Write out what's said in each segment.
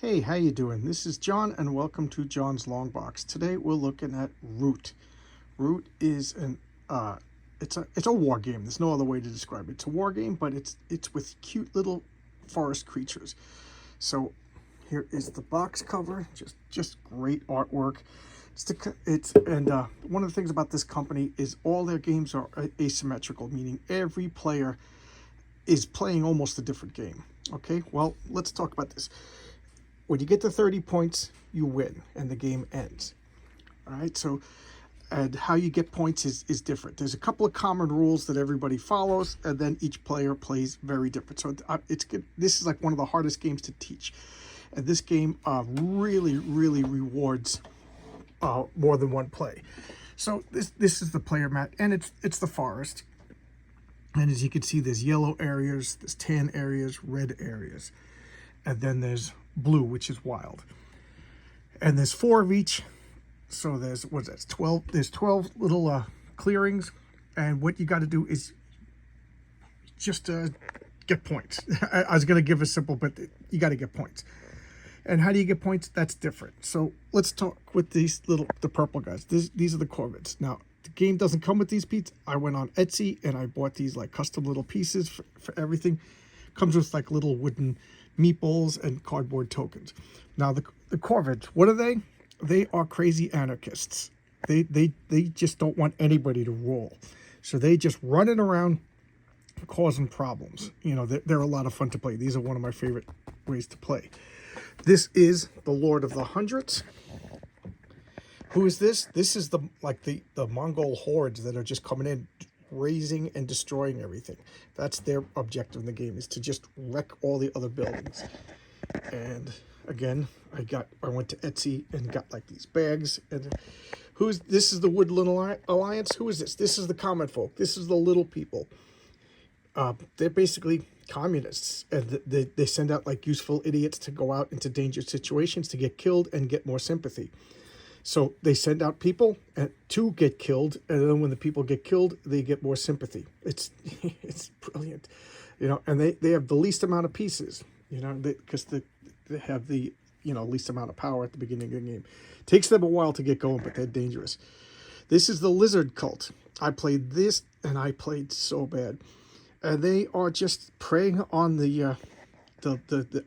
Hey, how you doing? This is John and welcome to John's Long Box. Today we're looking at Root. Root is it's a war game. There's no other way to describe it. It's a war game, but it's with cute little forest creatures. So here is the box cover. Just great artwork. One of the things about this company is all their games are asymmetrical, meaning every player is playing almost a different game. Okay, well, let's talk about this. When you get to 30 points, you win and the game ends. All right, so and how you get points is different. There's a couple of common rules that everybody follows, and then each player plays very different. So it's good. This is like one of the hardest games to teach. And this game really rewards more than one play. So this is the player mat, and it's the forest. And as you can see, there's yellow areas, there's tan areas, red areas. And then there's blue, which is wild. And there's 4 of each. So there's, what's that, 12? There's 12 little clearings. And what you got to do is just get points. I was going to give a simple, but you got to get points. And how do you get points? That's different. So let's talk with the purple guys. These are the Corvids. Now, the game doesn't come with these pieces. I went on Etsy and I bought these like custom little pieces for everything. Comes with like little wooden meatballs and cardboard tokens. Now the Corvids, what are they? They are crazy anarchists. They just don't want anybody to rule. So they just running around causing problems. You know, they're a lot of fun to play. These are one of my favorite ways to play. This is the Lord of the Hundreds. Who is this? This is the Mongol hordes that are just coming in, razing and destroying everything. That's their objective in the game, is to just wreck all the other buildings. And again, I went to Etsy and got like these bags. And this is the Woodland Alliance. Who is this? This is the common folk. This is the little people. They're basically communists, and they send out like useful idiots to go out into dangerous situations to get killed and get more sympathy. So they send out people to get killed, and then when the people get killed, they get more sympathy. It's brilliant, you know. And they have the least amount of pieces, you know, because they have the least amount of power at the beginning of the game. Takes them a while to get going, but they're dangerous. This is the Lizard Cult. I played this, and I played so bad, and they are just preying on the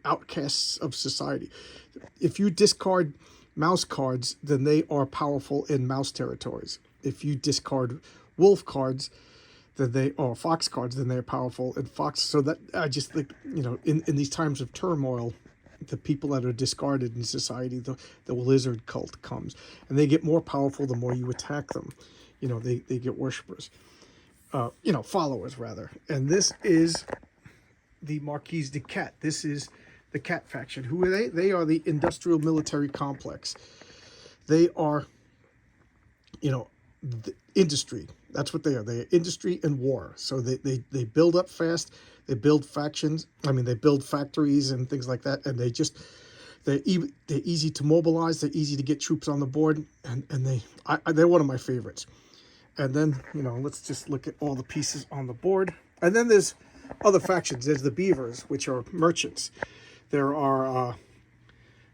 outcasts of society. If you discard mouse cards, then they are powerful in mouse territories. If you discard wolf cards, or fox cards, then they're powerful in fox. So that I just think, in these times of turmoil, the people that are discarded in society, the lizard cult comes, and they get more powerful the more you attack them. They get worshippers, followers rather. And this is the Marquise de Cat. This is the Cat faction. Who are they? They are the industrial military complex. They are, the industry. That's what they are. They are industry and war. So they build up fast. They build factions. They build factories and things like that. And they're easy to mobilize. They're easy to get troops on the board. And they're one of my favorites. And then, let's just look at all the pieces on the board. And then there's other factions. There's the Beavers, which are merchants. There are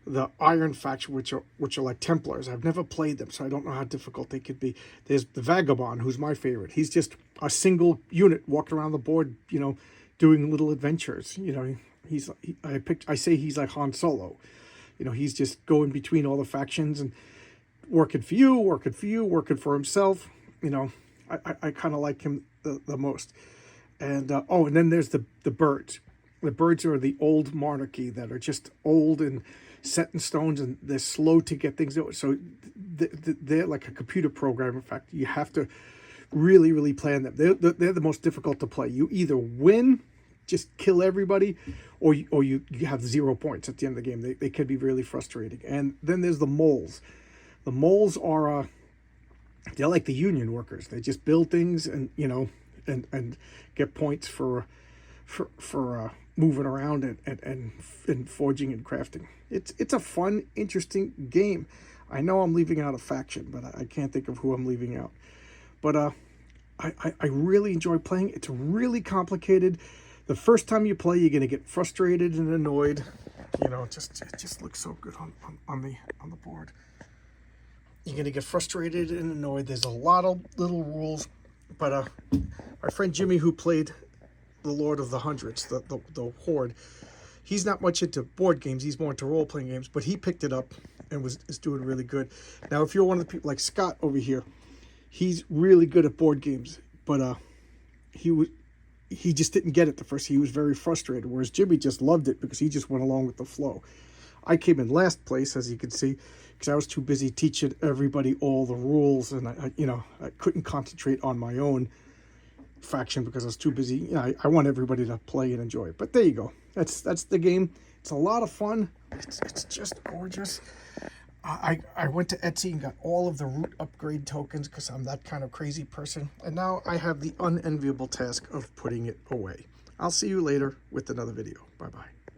the Iron faction, which are like Templars. I've never played them, so I don't know how difficult they could be. There's the Vagabond, who's my favorite. He's just a single unit walking around the board, doing little adventures. I say he's like Han Solo. He's just going between all the factions and working for you, working for himself. I kind of like him the most. And and then there's the Birds. The Birds are the old monarchy that are just old and set in stones, and they're slow to get things out. So they're like a computer program. In fact, you have to really plan them. They're the most difficult to play. You either win, just kill everybody, or you have 0 points at the end of the game. They can be really frustrating. And then there's the Moles. The Moles are they're like the union workers. They just build things and and get points for moving around and forging and crafting. It's a fun, interesting game. I know I'm leaving out a faction, but I can't think of who I'm leaving out. But I really enjoy playing. It's really complicated. The first time you play, you're going to get frustrated and annoyed. You know, it just looks so good on the board. You're gonna get frustrated and annoyed. There's a lot of little rules, but my friend Jimmy, who played the Lord of the Hundreds, the Horde, he's not much into board games. He's more into role-playing games, but he picked it up and is doing really good. Now, if you're one of the people like Scott over here, he's really good at board games, but he just didn't get it the first. He was very frustrated, whereas Jimmy just loved it because he just went along with the flow. I came in last place, as you can see, because I was too busy teaching everybody all the rules, and I couldn't concentrate on my own faction because I was too busy. You know, I want everybody to play and enjoy it. But there you go. That's the game. It's a lot of fun. It's just gorgeous. I went to Etsy and got all of the root upgrade tokens because I'm that kind of crazy person. And now I have the unenviable task of putting it away. I'll see you later with another video. Bye-bye.